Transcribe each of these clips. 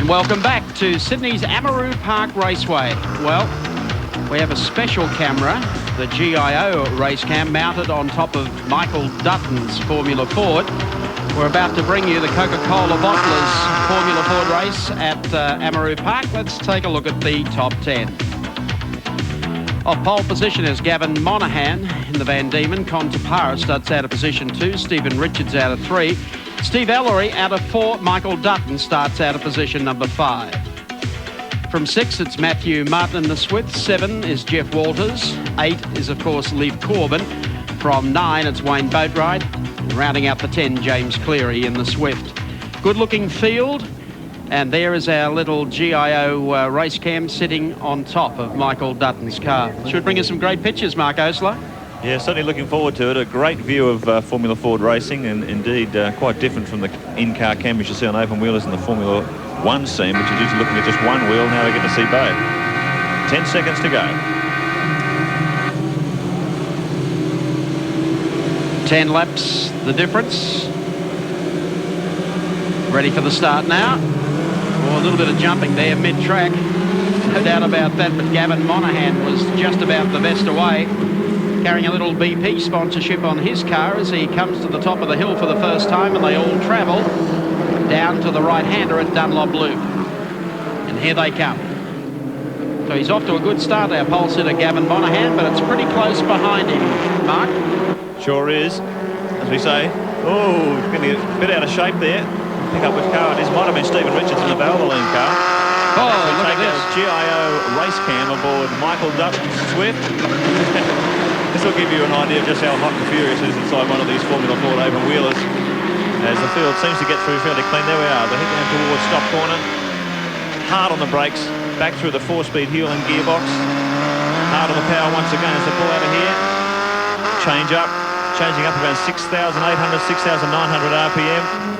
And welcome back to Sydney's Amaroo Park Raceway. Well, we have a special camera, the GIO race cam, mounted on top of Michael Dutton's Formula Ford. We're about to bring you the Coca-Cola Bottlers Formula Ford race at Amaroo Park. Let's take a look at the top 10. Off pole position is Gavin Monaghan in the Van Diemen. Con Tapara starts out of position 2. Stephen Richards out of 3. Steve Ellery out of 4. Michael Dutton starts out of position number 5. From 6, it's Matthew Martin in the Swift. 7 is Jeff Walters. 8 is, of course, Leif Corbin. From 9, it's Wayne Boatride. Rounding out the 10, James Cleary in the Swift. Good-looking field. And there is our little GIO race cam sitting on top of Michael Dutton's car. Should bring us some great pictures, Mark Osler. Yeah, certainly looking forward to it. A great view of Formula Ford racing, and indeed quite different from the in-car cam you see on open wheelers in the Formula 1 scene, which is usually looking at just one wheel. Now we get to see both. 10 seconds to go. 10 laps, the difference. Ready for the start now. Oh, a little bit of jumping there mid-track. No doubt about that, but Gavin Monaghan was just about the best away, carrying a little BP sponsorship on his car as he comes to the top of the hill for the first time, and they all travel down to the right-hander at Dunlop Loop. And here they come. So he's off to a good start, our pole sitter Gavin Monaghan, but it's pretty close behind him, Mark. Sure is, as we say. Oh, he's getting a bit out of shape there. Pick up which car it is. Might have been Stephen Richards in the Valvoline car. Oh, look at this. GIO race cam aboard Michael Dutton's Swift. This will give you an idea of just how hot and furious it is inside one of these Formula Ford open wheelers. As the field seems to get through fairly clean. There we are. They head down towards stop corner. Hard on the brakes. Back through the 4-speed Hewland gearbox. Hard on the power once again as they pull out of here. Change up. Changing up around 6,800, 6,900 RPM.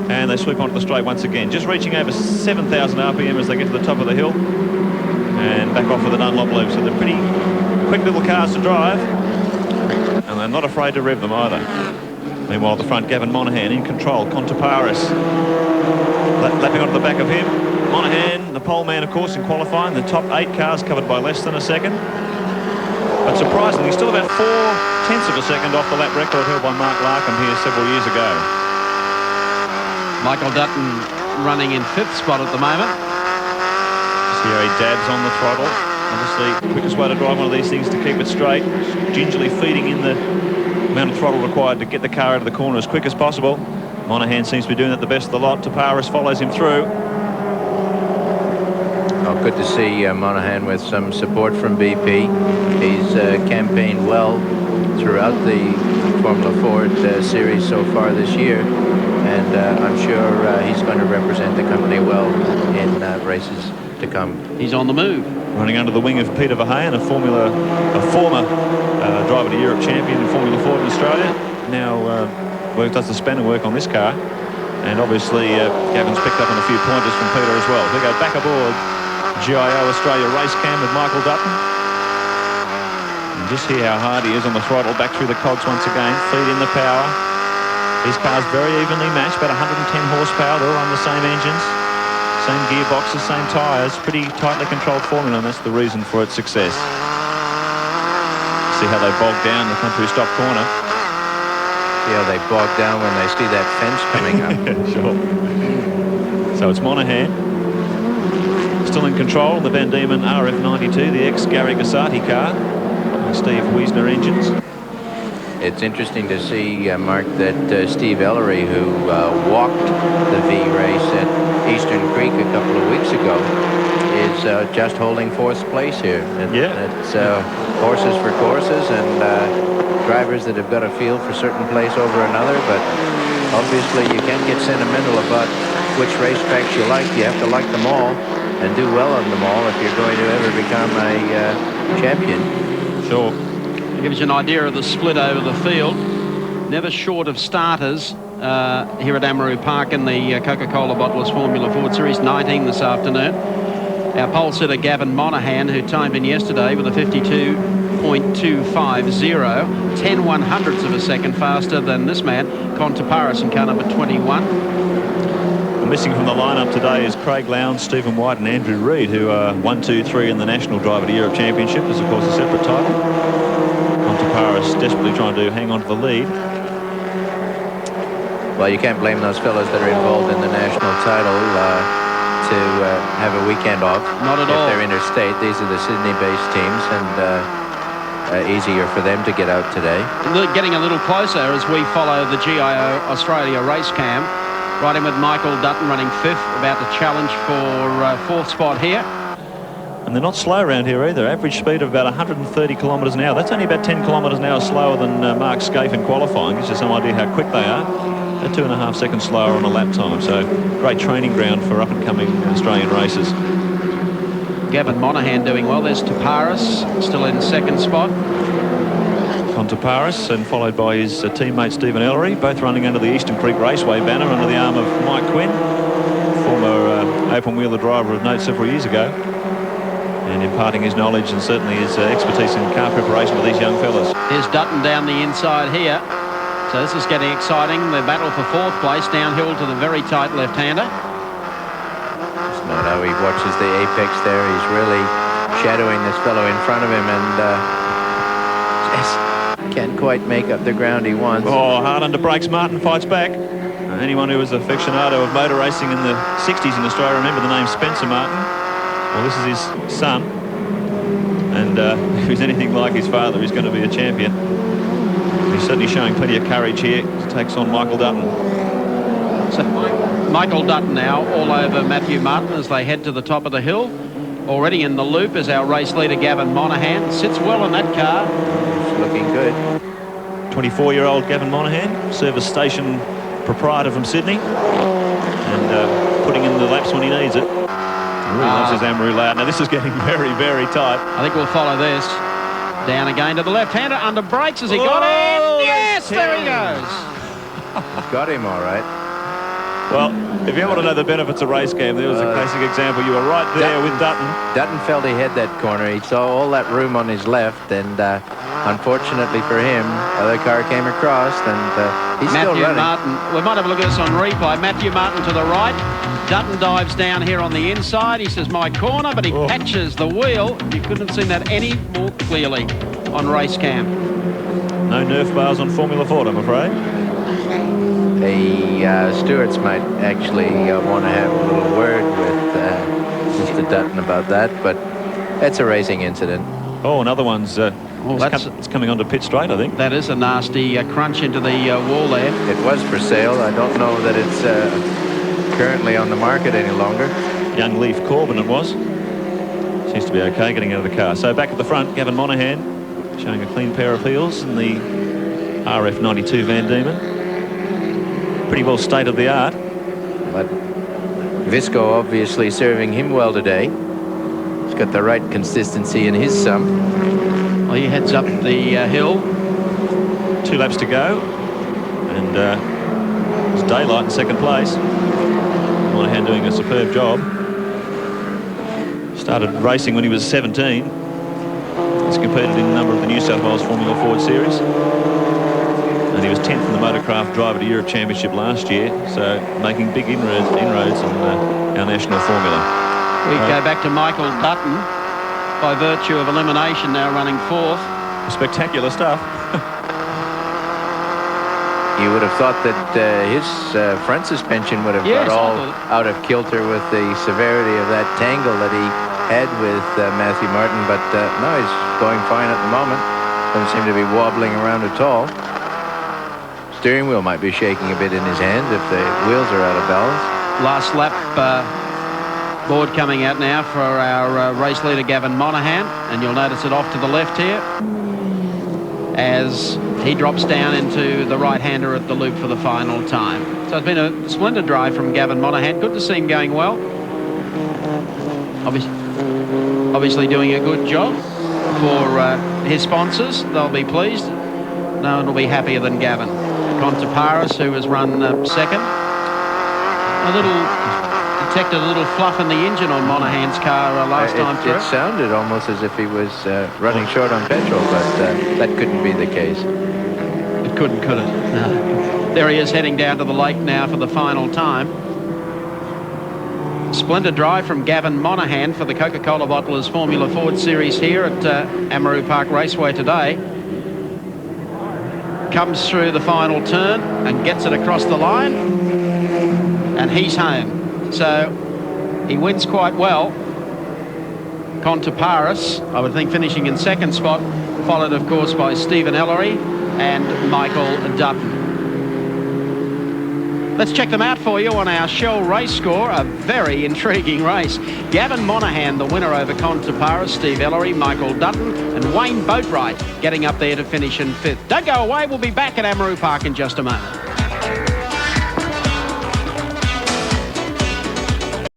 And they sweep onto the straight once again. Just reaching over 7,000 RPM as they get to the top of the hill. And back off with the Dunlop Loop. So they're pretty quick little cars to drive. And they're not afraid to rev them either. Meanwhile, at the front, Gavin Monaghan in control. Con Tapara lapping onto the back of him. Monaghan, the pole man, of course, in qualifying. The top 8 cars covered by less than a second. But surprisingly, still about 0.4 of a second off the lap record held by Mark Larkham here several years ago. Michael Dutton running in 5th spot at the moment. See how he dabs on the throttle. Obviously, quickest way to drive one of these things to keep it straight. Gingerly feeding in the amount of throttle required to get the car out of the corner as quick as possible. Monaghan seems to be doing that the best of the lot. Taparis follows him through. Oh, good to see Monaghan with some support from BP. He's campaigned well throughout the Formula Ford series so far this year, and I'm sure he's going to represent the company well in races to come. He's on the move. Running under the wing of Peter Verheyen, a former driver to Europe champion in Formula Ford in Australia. Now does the spanner work on this car, and obviously Gavin's picked up on a few pointers from Peter as well. We go back aboard GIO Australia race cam with Michael Dutton. And just hear how hard he is on the throttle, back through the cogs once again, feed in the power. These cars very evenly matched, about 110 horsepower, they're all on the same engines, same gearboxes, same tyres, pretty tightly controlled formula, and that's the reason for its success. See how they bog down the country stop corner. See how they bog down when they see that fence coming up. Sure. So it's Monaghan still in control, the Van Diemen RF92, the ex-Gary Gassati car, and Steve Wiesner engines. It's interesting to see, Mark, that Steve Ellery, who walked the V race at Eastern Creek a couple of weeks ago, is just holding 4th place here. It's horses for courses and drivers that have got a feel for certain place over another, but obviously you can't get sentimental about which racetracks you like. You have to like them all and do well on them all if you're going to ever become a champion. Sure. It gives you an idea of the split over the field. Never short of starters here at Amaroo Park in the Coca-Cola Bottlers Formula Ford Series 19 this afternoon. Our pole sitter Gavin Monaghan, who timed in yesterday with a 52.250, 10/100ths of a second faster than this man, Con Taparis, in car number 21. Missing from the lineup today is Craig Lowndes, Stephen White and Andrew Reid, who are 1, 2, 3 in the National Driver of the Europe Championship. Is of course a separate title. Paris desperately trying to hang on to the lead. Well, you can't blame those fellows that are involved in the national title to have a weekend off. Not at all. If they're interstate, these are the Sydney-based teams, and easier for them to get out today. Getting a little closer as we follow the GIO Australia race cam. Riding with Michael Dutton running 5th, about to challenge for 4th spot here. And they're not slow around here either. Average speed of about 130 kilometres an hour. That's only about 10 kilometres an hour slower than Mark Scaife in qualifying. Gives you some idea how quick they are. They're 2.5 seconds slower on a lap time. So great training ground for up-and-coming Australian racers. Gavin Monaghan doing well. There's Taparis, still in 2nd spot. On Taparis, and followed by his teammate Stephen Ellery, both running under the Eastern Creek Raceway banner under the arm of Mike Quinn, former open-wheeler driver of note several years ago, and imparting his knowledge and certainly his expertise in car preparation to these young fellas. Here's Dutton down the inside here. So this is getting exciting. The battle for 4th place, downhill to the very tight left-hander. It's not how he watches the apex there. He's really shadowing this fellow in front of him, and just can't quite make up the ground he wants. Oh, hard under brakes. Martin fights back. Anyone who was aficionado of motor racing in the 60s in Australia remember the name Spencer Martin. Well, this is his son, and if he's anything like his father, he's going to be a champion. He's certainly showing plenty of courage here. He takes on Michael Dutton. So Michael Dutton now all over Matthew Martin as they head to the top of the hill. Already in the loop is our race leader Gavin Monaghan. Sits well in that car. It's looking good. 24-year-old Gavin Monaghan, service station proprietor from Sydney, and putting in the laps when he needs it. This is Amaroo Loud. Now this is getting very, very tight. I think we'll follow this. Down again to the left-hander under brakes as he got in. Yes, there he goes. Got him all right. Well, if you want to know the benefits of race game, there was a classic example. You were right there with Dutton. Dutton felt he had that corner. He saw all that room on his left, and unfortunately for him, other car came across, and he's still running. Martin, we might have a look at this on replay. Matthew Martin to the right. Dutton dives down here on the inside. He says, my corner, but he patches the wheel. You couldn't have seen that any more clearly on race cam. No Nerf bars on Formula Ford, I'm afraid. The stewards might actually want to have a little word with Mr. Dutton about that, but it's a racing incident. Oh, another one's it's coming onto pit straight, I think. That is a nasty crunch into the wall there. It was for sale. I don't know that it's currently on the market any longer. Young Leaf Corbin it was. Seems to be okay getting out of the car. So back at the front, Gavin Monaghan showing a clean pair of heels in the RF92 Van Diemen. Pretty well state of the art. But Visco obviously serving him well today. He's got the right consistency in his sump. Well, he heads up the hill. 2 laps to go, and it's daylight in 2nd place. Monaghan doing a superb job. Started racing when he was 17. He's competed in a number of the New South Wales Formula Ford series. And he was 10th in the Motorcraft Driver to Europe Championship last year, so making big inroads in our national formula. We go back to Michael Dutton, by virtue of elimination, now running 4th. Spectacular stuff. You would have thought that his front suspension would have got all out of kilter with the severity of that tangle that he had with Matthew Martin, but no, he's going fine at the moment. Doesn't seem to be wobbling around at all. Steering wheel might be shaking a bit in his hand if the wheels are out of balance. Last lap board coming out now for our race leader Gavin Monaghan, and you'll notice it off to the left here as he drops down into the right-hander at the loop for the final time. So it's been a splendid drive from Gavin Monaghan. Good to see him going well. Obviously doing a good job for his sponsors. They'll be pleased. No one will be happier than Gavin. Contaparis, who has run 2nd. Detected a little fluff in the engine on Monaghan's car last time through. It sounded almost as if he was running short on petrol, but that couldn't be the case. It couldn't, could it? No. There he is heading down to the lake now for the final time. Splendid drive from Gavin Monaghan for the Coca-Cola Bottlers Formula Ford Series here at Amaroo Park Raceway today. Comes through the final turn and gets it across the line, and he's home. So he wins quite well. Contaparis, I would think, finishing in second spot, followed of course by Stephen Ellery and Michael Dutton. Let's check them out for you on our Shell race score. A very intriguing race. Gavin Monaghan, the winner over Contaparis, Steve Ellery, Michael Dutton, and Wayne Boatwright getting up there to finish in fifth. Don't go away. We'll be back at Amaroo Park in just a moment.